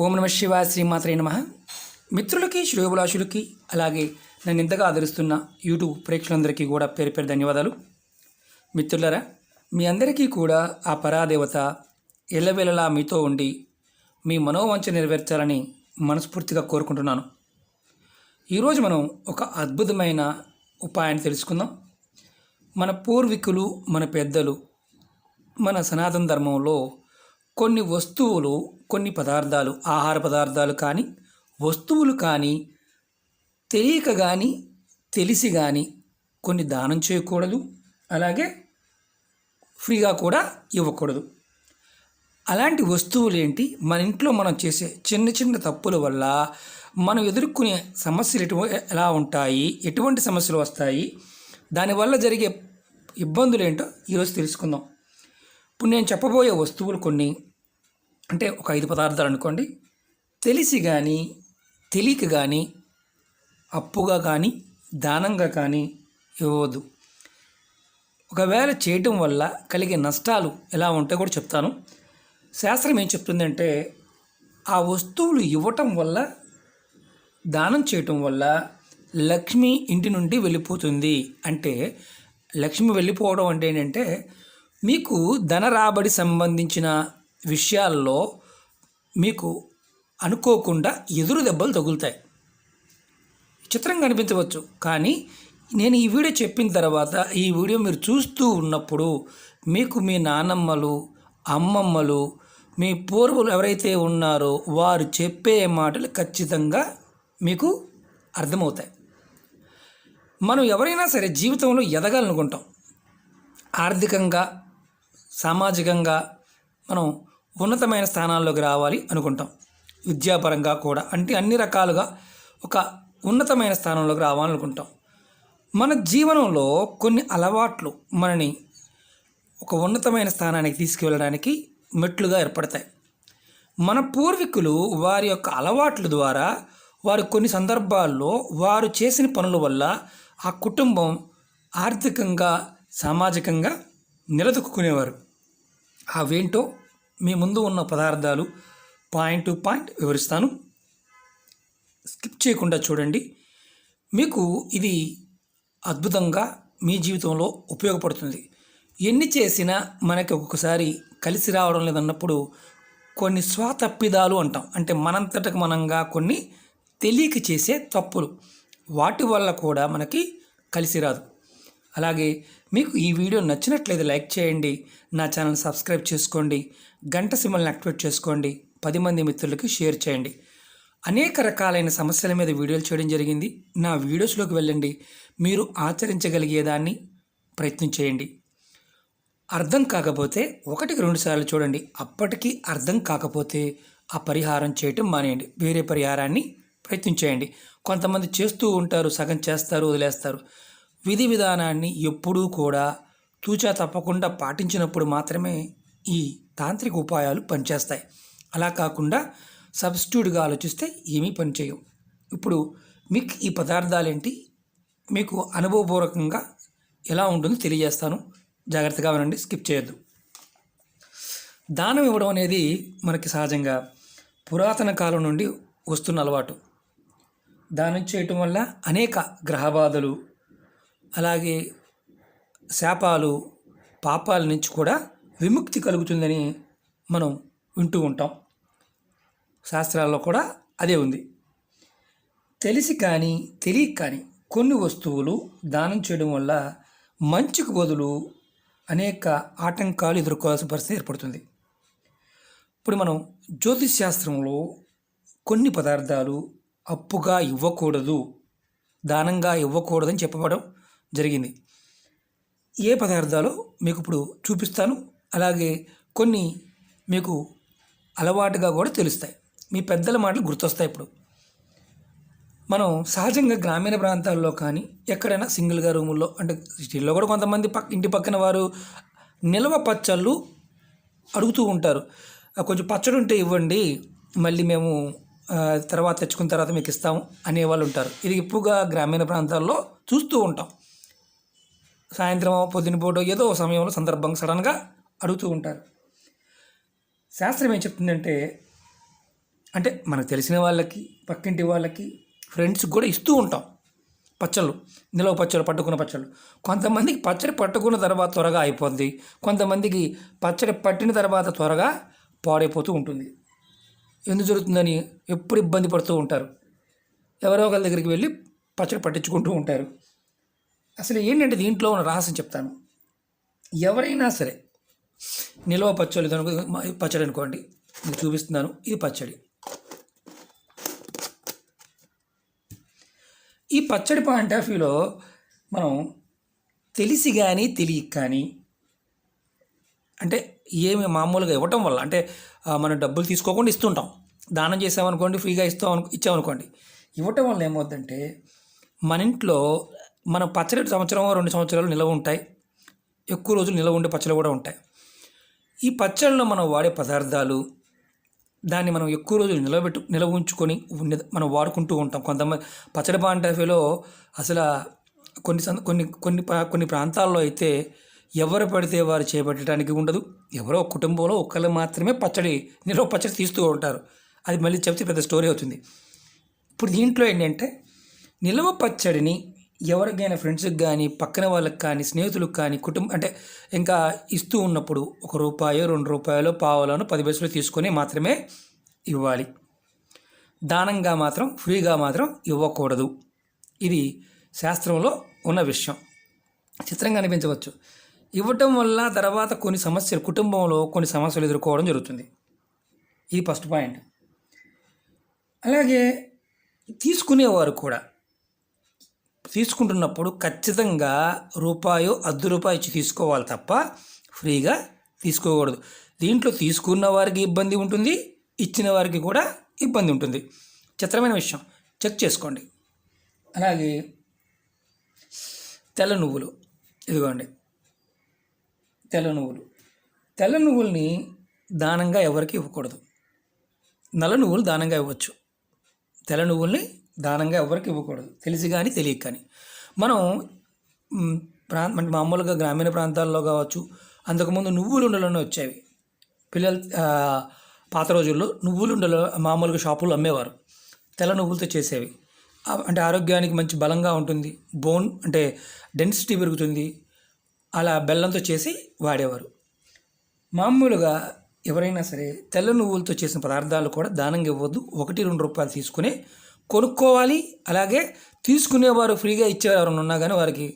ఓం నమ శివాయ శ్రీమాత్రే నమః. మిత్రులకి శ్రేయోభిలాషులకి అలాగే నన్ను ఇంతగా ఆదరిస్తున్న యూట్యూబ్ ప్రేక్షకులందరికీ కూడా పేరు పేరు ధన్యవాదాలు. మిత్రులరా, మీ అందరికీ కూడా ఆ పరాదేవత ఎల్లవేళలా మీతో ఉండి మీ మనోవాంఛ నెరవేర్చాలని మనస్ఫూర్తిగా కోరుకుంటున్నాను. ఈరోజు మనం ఒక అద్భుతమైన ఉపాయాన్ని తెలుసుకుందాం. మన పూర్వీకులు, మన పెద్దలు, మన సనాతన ధర్మంలో కొన్ని వస్తువులు, కొన్ని పదార్థాలు, ఆహార పదార్థాలు కానీ వస్తువులు కానీ తెలియక కానీ తెలిసి కానీ కొన్ని దానం చేయకూడదు, అలాగే ఫ్రీగా కూడా ఇవ్వకూడదు. అలాంటి వస్తువులు ఏంటి? మన ఇంట్లో మనం చేసే చిన్న చిన్న తప్పుల వల్ల మనం ఎదుర్కొనే సమస్యలు ఎలా ఉంటాయి, ఎటువంటి సమస్యలు వస్తాయి, దానివల్ల జరిగే ఇబ్బందులు ఏంటో ఈరోజు తెలుసుకుందాం. ఇప్పుడు నేను చెప్పబోయే వస్తువులు కొన్ని, అంటే ఒక 5 పదార్థాలు అనుకోండి. తెలిసి కానీ తెలియక కానీ అప్పుగా కానీ దానంగా కానీ ఇవ్వవద్దు. ఒకవేళ చేయటం వల్ల కలిగే నష్టాలు ఎలా ఉంటాయో కూడా చెప్తాను. శాస్త్రం ఏం చెప్తుందంటే, ఆ వస్తువులు ఇవ్వటం వల్ల, దానం చేయటం వల్ల లక్ష్మి ఇంటి నుండి వెళ్ళిపోతుంది. అంటే లక్ష్మి వెళ్ళిపోవడం అంటే ఏంటంటే, మీకు ధన రాబడి సంబంధించిన విషయాల్లో మీకు అనుకోకుండా ఎదురు దెబ్బలు తగులుతాయి. చిత్రంగా అనిపించవచ్చు, కానీ నేను ఈ వీడియో చెప్పిన తర్వాత ఈ వీడియో మీరు చూస్తూ ఉన్నప్పుడు మీకు మీ నానమ్మలు, అమ్మమ్మలు, మీ పూర్వులు ఎవరైతే ఉన్నారో వారు చెప్పే మాటలు ఖచ్చితంగా మీకు అర్థమవుతాయి. మనం ఎవరైనా సరే జీవితంలో ఎదగాలనుకుంటాం. ఆర్థికంగా, సామాజికంగా మనం ఉన్నతమైన స్థానాల్లోకి రావాలి అనుకుంటాం. విద్యాపరంగా కూడా, అంటే అన్ని రకాలుగా ఒక ఉన్నతమైన స్థానంలోకి రావాలనుకుంటాం. మన జీవనంలో కొన్ని అలవాట్లు మనని ఒక ఉన్నతమైన స్థానానికి తీసుకువెళ్ళడానికి మెట్లుగా ఏర్పడతాయి. మన పూర్వీకులు వారి యొక్క అలవాట్ల ద్వారా, వారు కొన్ని సందర్భాల్లో వారు చేసిన పనుల వల్ల ఆ కుటుంబం ఆర్థికంగా, సామాజికంగా నిలదొక్కునేవారు. అవేంటో మీ ముందు ఉన్న పదార్థాలు పాయింట్ టు పాయింట్ వివరిస్తాను. స్కిప్ చేయకుండా చూడండి. మీకు ఇది అద్భుతంగా మీ జీవితంలో ఉపయోగపడుతుంది. ఎన్ని చేసినా మనకి ఒక్కొక్కసారి కలిసి రావడం లేదన్నప్పుడు కొన్ని స్వతప్పిదాలు అంటాం. అంటే మనంతటకు మనంగా కొన్ని తెలియక చేసే తప్పులు, వాటి వల్ల కూడా మనకి కలిసి రాదు. అలాగే మీకు ఈ వీడియో నచ్చినట్లయితే లైక్ చేయండి, నా ఛానల్ సబ్స్క్రైబ్ చేసుకోండి, గంట సింబల్ని యాక్టివేట్ చేసుకోండి, 10 మంది మిత్రులకి షేర్ చేయండి. అనేక రకాలైన సమస్యల మీద వీడియోలు చేయడం జరిగింది. నా వీడియోస్లోకి వెళ్ళండి, మీరు ఆచరించగలిగేదాన్ని ప్రయత్నం చేయండి. అర్థం కాకపోతే 1-2 సార్లు చూడండి. అప్పటికీ అర్థం కాకపోతే ఆ పరిహారం చేయటం మానేయండి, వేరే పరిహారాన్ని ప్రయత్నం చేయండి. కొంతమంది చేస్తూ ఉంటారు, సగం చేస్తారు, వదిలేస్తారు. విధి విధానాన్ని ఎప్పుడూ కూడా తూచా తప్పకుండా పాటించినప్పుడు మాత్రమే ఈ తాంత్రిక ఉపాయాలు పనిచేస్తాయి. అలా కాకుండా సబ్స్టిట్యూట్గా ఆలోచిస్తే ఏమీ పనిచేయవు. ఇప్పుడు మీకు ఈ పదార్థాలేంటి, మీకు అనుభవపూర్వకంగా ఎలా ఉంటుందో తెలియజేస్తాను. జాగ్రత్తగా వినండి, స్కిప్ చేయొద్దు. దానం ఇవ్వడం అనేది మనకి సహజంగా పురాతన కాలం నుండి వస్తున్న అలవాటు. దానం చేయటం వల్ల అనేక గ్రహబాధలు, అలాగే శాపాలు, పాపాల నుంచి కూడా విముక్తి కలుగుతుందని మనం వింటూ ఉంటాం. శాస్త్రాల్లో కూడా అదే ఉంది. తెలిసి కానీ తెలియక కానీ కొన్ని వస్తువులు దానం చేయడం వల్ల మంచికి బదులు అనేక ఆటంకాలు ఎదుర్కోవాల్సిన పరిస్థితి ఏర్పడుతుంది. ఇప్పుడు మనం జ్యోతిష్ శాస్త్రంలో కొన్ని పదార్థాలు అప్పుగా ఇవ్వకూడదు, దానంగా ఇవ్వకూడదని చెప్పబడడం జరిగింది. ఏ పదార్థాలు మీకు ఇప్పుడు చూపిస్తాను. అలాగే కొన్ని మీకు అలవాటుగా కూడా తెలుస్తాయి, మీ పెద్దల మాటలు గుర్తొస్తాయి. ఇప్పుడు మనం సహజంగా గ్రామీణ ప్రాంతాల్లో కానీ ఎక్కడైనా సింగిల్గా రూముల్లో, అంటే సిటీల్లో కూడా కొంతమంది ఇంటి పక్కన వారు నిల్వ పచ్చళ్ళు అడుగుతూ ఉంటారు. కొంచెం పచ్చడి ఉంటే ఇవ్వండి, మళ్ళీ మేము తర్వాత తెచ్చుకున్న తర్వాత మీకు ఇస్తాము అనేవాళ్ళు ఉంటారు. ఇది ఎక్కువగా గ్రామీణ ప్రాంతాల్లో చూస్తూ ఉంటాం. సాయంత్రం, పొద్దునపూట ఏదో సమయంలో సందర్భంగా సడన్గా అడుగుతూ ఉంటారు. శాస్త్రం ఏం చెప్తుందంటే, అంటే మనకు తెలిసిన వాళ్ళకి, పక్కింటి వాళ్ళకి, ఫ్రెండ్స్కి కూడా ఇస్తూ ఉంటాం పచ్చళ్ళు, నిలవ పచ్చళ్ళు, పట్టుకున్న పచ్చళ్ళు. కొంతమందికి పచ్చడి పట్టుకున్న తర్వాత త్వరగా అయిపోద్ది, కొంతమందికి పచ్చడి పట్టిన తర్వాత త్వరగా పాడైపోతూ ఉంటుంది. ఎందుకు జరుగుతుందని ఎప్పుడు ఇబ్బంది పడుతూ ఉంటారు. ఎవరో ఒకరి దగ్గరికి వెళ్ళి పచ్చడి పట్టించుకుంటూ ఉంటారు. అసలు ఏంటంటే దీంట్లో ఉన్న రహస్యం చెప్తాను. ఎవరైనా సరే నిల్వ పచ్చడి పచ్చడి అనుకోండి, మీకు చూపిస్తున్నాను. ఇది పచ్చడి. ఈ పచ్చడి పాయింట్ ఆఫ్ వ్యూలో మనం తెలిసి కానీ తెలియక కానీ, అంటే ఏమి మామూలుగా ఇవ్వటం వల్ల, అంటే మనం డబ్బులు తీసుకోకుండా ఇస్తుంటాం. దానం చేసామనుకోండి, ఫ్రీగా ఇచ్చామనుకోండి, ఇవ్వటం వల్ల ఏమవుతుందంటే మన ఇంట్లో మన పచ్చడి సంవత్సరం 2 సంవత్సరాలు నిల్వ ఉంటాయి. ఎక్కువ రోజులు నిల్వ ఉండే పచ్చళ్ళు కూడా ఉంటాయి. ఈ పచ్చళ్ళలో మనం వాడే పదార్థాలు, దాన్ని మనం ఎక్కువ రోజులు నిల్వ ఉంచుకొని మనం వాడుకుంటూ ఉంటాం. కొంతమంది పచ్చడి పాయింట్ ఆఫ్ వ్యూలో అసలు కొన్ని ప్రాంతాల్లో అయితే ఎవరు పడితే వారు చేపట్టడానికి ఉండదు. ఎవరో కుటుంబంలో ఒకళ్ళు మాత్రమే నిల్వ పచ్చడి తీస్తూ ఉంటారు. అది మళ్ళీ చెప్తే పెద్ద స్టోరీ అవుతుంది. ఇప్పుడు దీంట్లో ఏంటంటే నిల్వ పచ్చడిని ఎవరికైనా ఫ్రెండ్స్కి కానీ, పక్కన వాళ్ళకి కానీ, స్నేహితులకు కానీ, అంటే ఇంకా ఇస్తూ ఉన్నప్పుడు ₹1, ₹2, పావలాను 10 పైసలు తీసుకొని మాత్రమే ఇవ్వాలి. దానంగా మాత్రం, ఫ్రీగా మాత్రం ఇవ్వకూడదు. ఇది శాస్త్రంలో ఉన్న విషయం. చిత్రంగా అనిపించవచ్చు. ఇవ్వటం వల్ల తర్వాత కుటుంబంలో కొన్ని సమస్యలు ఎదుర్కోవడం జరుగుతుంది. ఇది ఫస్ట్ పాయింట్. అలాగే తీసుకునేవారు కూడా తీసుకుంటున్నప్పుడు ఖచ్చితంగా ₹1, ఇచ్చి తీసుకోవాలి తప్ప ఫ్రీగా తీసుకోకూడదు. దీంట్లో తీసుకున్న వారికి ఇబ్బంది ఉంటుంది, ఇచ్చిన వారికి కూడా ఇబ్బంది ఉంటుంది. చిత్రమైన విషయం, చెక్ చేసుకోండి. అలాగే తెల్ల నువ్వులు, ఇదిగోండి తెల్ల నువ్వుల్ని దానంగా ఎవరికి ఇవ్వకూడదు. నల్ల నువ్వులు దానంగా ఇవ్వచ్చు. తెల్ల నువ్వుల్ని దానంగా ఎవరికి ఇవ్వకూడదు, తెలిసి కానీ తెలియక కానీ. మనం మామూలుగా గ్రామీణ ప్రాంతాల్లో కావచ్చు, అంతకుముందు నువ్వులుండలోనే వచ్చేవి. పిల్లలు పాత రోజుల్లో నువ్వులుండలు మామూలుగా షాపుల్లో అమ్మేవారు. తెల్ల నువ్వులతో చేసేవి. అంటే ఆరోగ్యానికి మంచి బలంగా ఉంటుంది, బోన్ అంటే డెన్సిటీ పెరుగుతుంది. అలా బెల్లంతో చేసి వాడేవారు. మామూలుగా ఎవరైనా సరే తెల్ల నువ్వులతో చేసిన పదార్థాలు కూడా దానంగా ఇవ్వద్దు. ₹1-2 తీసుకుని కొనుక్కోవాలి. అలాగే తీసుకునేవారు ఫ్రీగా ఇచ్చేవారు ఎవరైనా ఉన్నా కానీ వారికి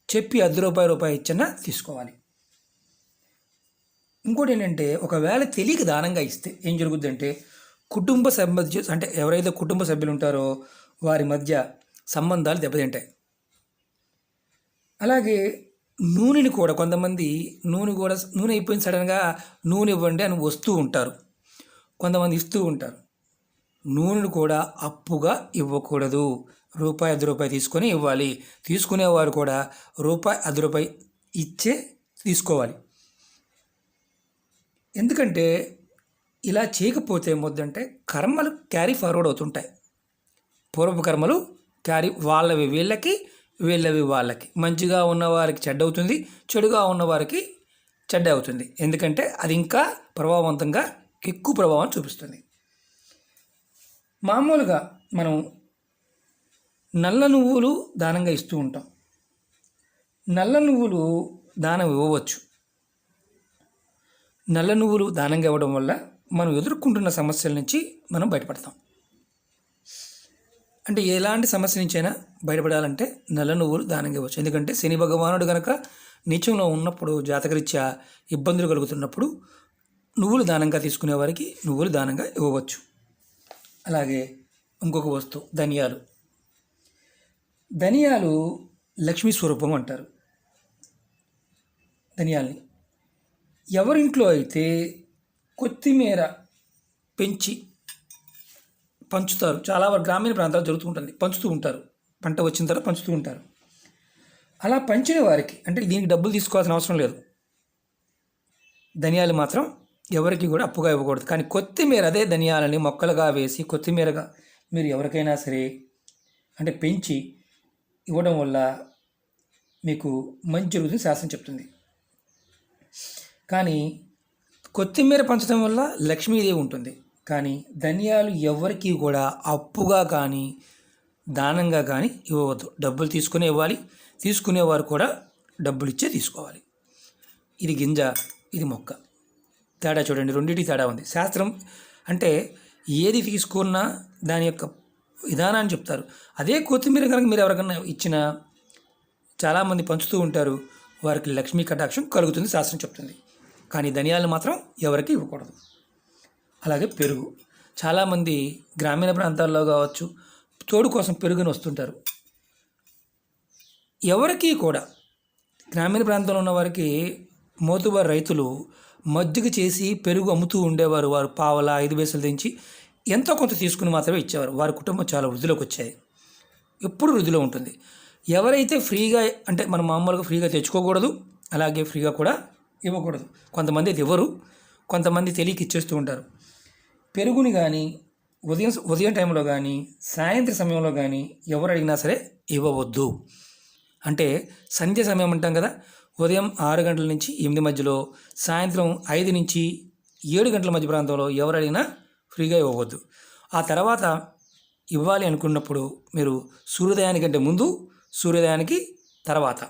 చెప్పి ₹10 ఇచ్చినా తీసుకోవాలి. ఇంకోటి ఏంటంటే, ఒకవేళ తెలియక దానంగా ఇస్తే ఏం జరుగుద్దంటే అంటే ఎవరైతే కుటుంబ సభ్యులు ఉంటారో వారి మధ్య సంబంధాలు దెబ్బతింటాయి. అలాగే నూనెని కూడా కొంతమంది నూనె అయిపోయింది సడన్గా నూనె ఇవ్వండి అని వస్తూ ఉంటారు, కొంతమంది ఇస్తూ ఉంటారు. నూనెను కూడా అప్పుగా ఇవ్వకూడదు. ₹1-10 తీసుకొని ఇవ్వాలి. తీసుకునేవారు కూడా ₹1-10 ఇచ్చే తీసుకోవాలి. ఎందుకంటే ఇలా చేయకపోతే ఏమవుతుందంటే కర్మలు క్యారీ ఫార్వర్డ్ అవుతుంటాయి. పూర్వపు కర్మలు వాళ్ళవి వీళ్ళకి, వీళ్ళవి వాళ్ళకి. మంచిగా ఉన్నవారికి చెడ్డ అవుతుంది, చెడుగా ఉన్నవారికి చెడ్డ అవుతుంది. ఎందుకంటే అది ఇంకా ప్రభావవంతంగా ఎక్కువ ప్రభావం చూపిస్తుంది. మామూలుగా మనం నల్ల నువ్వులు దానంగా ఇస్తూ ఉంటాం. నల్ల నువ్వులు దానం ఇవ్వవచ్చు. నల్ల నువ్వులు దానంగా ఇవ్వడం వల్ల మనం ఎదుర్కొంటున్న సమస్యల నుంచి మనం బయటపడతాం. అంటే ఎలాంటి సమస్య నుంచైనా బయటపడాలంటే నల్ల నువ్వులు దానంగా ఇవ్వచ్చు. ఎందుకంటే శని భగవానుడు కనుక నీచంలో ఉన్నప్పుడు, జాతకరీత్యా ఇబ్బందులు కలుగుతున్నప్పుడు నువ్వులు దానంగా తీసుకునే వారికి నువ్వులు దానంగా ఇవ్వవచ్చు. అలాగే ఇంకొక వస్తువు ధనియాలు లక్ష్మీ స్వరూపం అంటారు. ధనియాల్ని ఎవరింట్లో అయితే కొత్తిమీర పెంచి పంచుతారు, చాలా వరకు గ్రామీణ ప్రాంతాలు జరుగుతుంటుంది, పంచుతూ ఉంటారు. పంట వచ్చిన తర్వాత పంచుతూ ఉంటారు. అలా పంచిన వారికి, అంటే దీనికి డబ్బులు తీసుకోవాల్సిన అవసరం లేదు. ధనియాలు మాత్రం ఎవరికి కూడా అప్పుగా ఇవ్వకూడదు. కానీ కొత్తిమీర, అదే ధనియాలని మొక్కలుగా వేసి కొత్తిమీరగా మీరు ఎవరికైనా సరే అంటే పెంచి ఇవ్వడం వల్ల మీకు మంచి జరుగుతుంది శాస్త్రం చెప్తుంది. కానీ కొత్తిమీర పంచడం వల్ల లక్ష్మీదేవి ఉంటుంది. కానీ ధనియాలు ఎవరికి కూడా అప్పుగా కానీ దానంగా కానీ ఇవ్వవద్దు. డబ్బులు తీసుకునే ఇవ్వాలి, తీసుకునేవారు కూడా డబ్బులు ఇచ్చే తీసుకోవాలి. ఇది గింజ, ఇది మొక్క. తేడా చూడండి, రెండింటికి తేడా ఉంది. శాస్త్రం అంటే ఏది తీసుకున్నా దాని యొక్క విధానాన్ని చెప్తారు. అదే కొత్తిమీర కనుక మీరు ఎవరికైనా ఇచ్చినా చాలామంది పంచుతూ ఉంటారు, వారికి లక్ష్మీ కటాక్షం కలుగుతుంది శాస్త్రం చెప్తుంది. కానీ ధనియాలు మాత్రం ఎవరికి ఇవ్వకూడదు. అలాగే పెరుగు, చాలామంది గ్రామీణ ప్రాంతాల్లో కావచ్చు తోడు కోసం పెరుగుని వస్తుంటారు. ఎవరికి కూడా గ్రామీణ ప్రాంతంలో ఉన్న వారికి మోతుబారు రైతులు మజ్జిగ చేసి పెరుగు అమ్ముతూ ఉండేవారు. వారు పావల 5 పైసలు తెంచి ఎంతో కొంత తీసుకుని మాత్రమే ఇచ్చేవారు. వారి కుటుంబం చాలా వృద్ధిలోకి వచ్చాయి, ఎప్పుడు వృద్ధిలో ఉంటుంది. ఎవరైతే ఫ్రీగా అంటే మనం మామూలుగా ఫ్రీగా తెచ్చుకోకూడదు, అలాగే ఫ్రీగా కూడా ఇవ్వకూడదు. కొంతమంది అయితే ఇవ్వరు, కొంతమంది తెలియక ఇచ్చేస్తూ ఉంటారు. పెరుగుని కానీ ఉదయం టైంలో కానీ సాయంత్రం సమయంలో కానీ ఎవరు అడిగినా సరే ఇవ్వవద్దు. అంటే సంధ్య సమయం అంటాం కదా, ఉదయం 6 గంటల నుంచి 8 మధ్యలో, సాయంత్రం 5 నుంచి 7 గంటల మధ్య ప్రాంతంలో ఎవరు అడిగినా ఫ్రీగా ఇవ్వవద్దు. ఆ తర్వాత ఇవ్వాలి అనుకున్నప్పుడు మీరు సూర్యోదయానికంటే ముందు, సూర్యోదయానికి తర్వాత.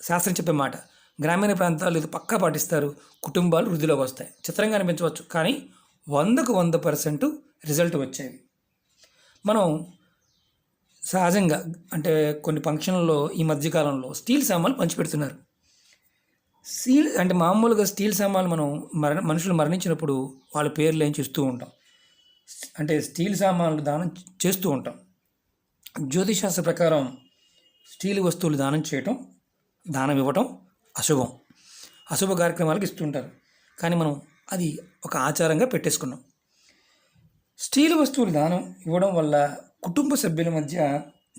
శాస్త్రం చెప్పే మాట గ్రామీణ ప్రాంతాల్లో ఇది పక్కా పాటిస్తారు, కుటుంబాలు వృద్ధిలోకి వస్తాయి. చిత్రంగా అనిపించవచ్చు, కానీ 100కు 100% రిజల్ట్ వచ్చేవి. మనం సహజంగా అంటే కొన్ని ఫంక్షన్లలో ఈ మధ్యకాలంలో స్టీల్ సామాన్లు పంచిపెడుతున్నారు. స్టీల్ అంటే మామూలుగా స్టీల్ సామాన్లు మనం మనుషులు మరణించినప్పుడు వాళ్ళ పేర్లు ఏం చేస్తూ ఉంటాం, అంటే స్టీల్ సామాన్లు దానం చేస్తూ ఉంటాం. జ్యోతిషాస్త్ర ప్రకారం స్టీల్ వస్తువులు దానం ఇవ్వటం అశుభం, అశుభ కార్యక్రమాలకు ఇస్తుంటారు. కానీ మనం అది ఒక ఆచారంగా పెట్టేసుకున్నాం. స్టీల్ వస్తువులు దానం ఇవ్వడం వల్ల కుటుంబ సభ్యుల మధ్య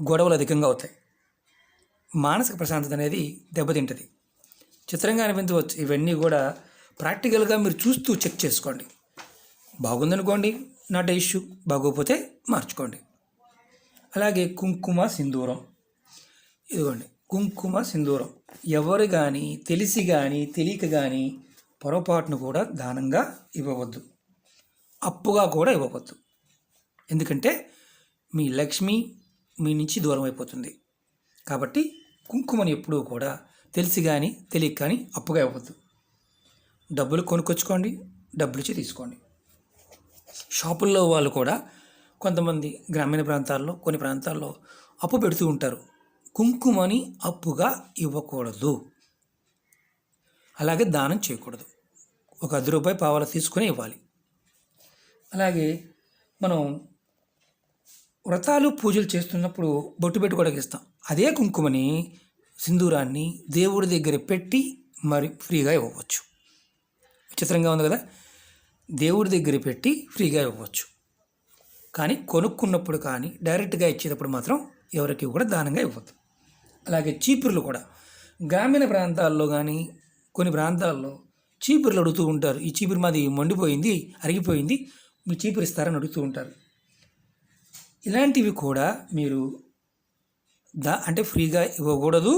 గొడవలు అధికంగా అవుతాయి, మానసిక ప్రశాంతత అనేది దెబ్బతింటుంది. చిత్రంగా అనిపించవచ్చు. ఇవన్నీ కూడా ప్రాక్టికల్గా మీరు చూస్తూ చెక్ చేసుకోండి. బాగుందనుకోండి, నాట్ ఇష్యూ, బాగోకపోతే మార్చుకోండి. అలాగే కుంకుమ సింధూరం, ఇదిగోండి కుంకుమ సింధూరం. ఎవరు కానీ తెలిసి కానీ తెలియక కానీ పొరపాటును కూడా దానంగా ఇవ్వవద్దు, అప్పుగా కూడా ఇవ్వవద్దు. ఎందుకంటే మీ లక్ష్మి మీ నుంచి దూరం అయిపోతుంది. కాబట్టి కుంకుమని ఎప్పుడూ కూడా తెలిసి కానీ తెలియక కానీ అప్పుగా ఇవ్వద్దు. డబ్బులు కొనుక్కొచ్చుకోండి, డబ్బులు ఇచ్చి తీసుకోండి. షాపుల్లో వాళ్ళు కూడా కొంతమంది గ్రామీణ ప్రాంతాల్లో కొన్ని ప్రాంతాల్లో అప్పు పెడుతూ ఉంటారు. కుంకుమని అప్పుగా ఇవ్వకూడదు, అలాగే దానం చేయకూడదు. ఒక 10 రూపాయలు పావలా తీసుకుని ఇవ్వాలి. అలాగే మనం వ్రతాలు పూజలు చేస్తున్నప్పుడు బొట్టు పెట్టుకోవడానికి ఇస్తాం. అదే కుంకుమని సింధూరాన్ని దేవుడి దగ్గర పెట్టి మరి ఫ్రీగా ఇవ్వవచ్చు. విచిత్రంగా ఉంది కదా, దేవుడి దగ్గర పెట్టి ఫ్రీగా ఇవ్వవచ్చు. కానీ కొనుక్కున్నప్పుడు కానీ డైరెక్ట్గా ఇచ్చేటప్పుడు మాత్రం ఎవరికి కూడా దానంగా ఇవ్వద్దు. అలాగే చీపుర్లు కూడా గ్రామీణ ప్రాంతాల్లో కానీ కొన్ని ప్రాంతాల్లో చీపుర్లు అడుగుతూ ఉంటారు. ఈ చీపురు మాది మండిపోయింది, అరిగిపోయింది, మీ చీపురు ఇస్తారని అడుగుతూ ఉంటారు. ఇలాంటివి కూడా మీరు అంటే ఫ్రీగా ఇవ్వకూడదు,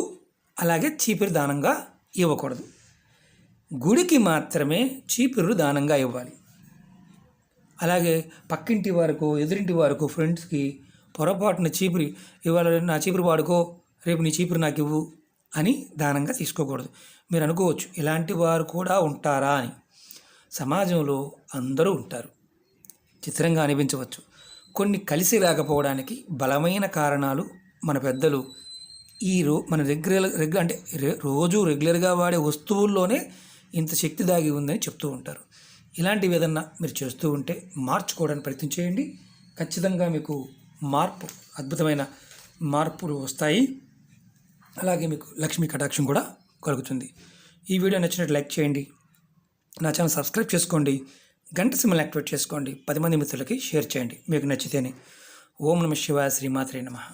అలాగే చీపురు దానంగా ఇవ్వకూడదు. గుడికి మాత్రమే చీపురు దానంగా ఇవ్వాలి. అలాగే పక్కింటి వారికో ఎదురింటి వారికో ఫ్రెండ్స్కి పొరపాటున చీపురు ఇవాళ నా చీపురు వాడుకో, రేపు నీ చీపురు నాకు ఇవ్వు అని దానంగా తీసుకోకూడదు. మీరు అనుకోవచ్చు ఇలాంటి వారు కూడా ఉంటారా అని. సమాజంలో అందరూ ఉంటారు. చిత్రంగా అనిపించవచ్చు. కొన్ని కలిసి రాకపోవడానికి బలమైన కారణాలు మన పెద్దలు మన రోజు రెగ్యులర్గా వాడే వస్తువుల్లోనే ఇంత శక్తి దాగి ఉందని చెప్తూ ఉంటారు. ఇలాంటివి ఏదన్నా మీరు చేస్తూ ఉంటే మార్చుకోవడానికి ప్రయత్నం చేయండి. ఖచ్చితంగా మీకు అద్భుతమైన మార్పులు వస్తాయి. అలాగే మీకు లక్ష్మీ కటాక్షం కూడా కలుగుతుంది. ఈ వీడియో నచ్చినట్టు లైక్ చేయండి, నా ఛానల్ సబ్స్క్రైబ్ చేసుకోండి, గంట సింబల్ యాక్టివేట్ చేసుకోండి, 10 మంది మిత్రులకి షేర్ చేయండి మీకు నచ్చితేనే. ఓం నమః శివాయ, శ్రీమాత్రే నమః.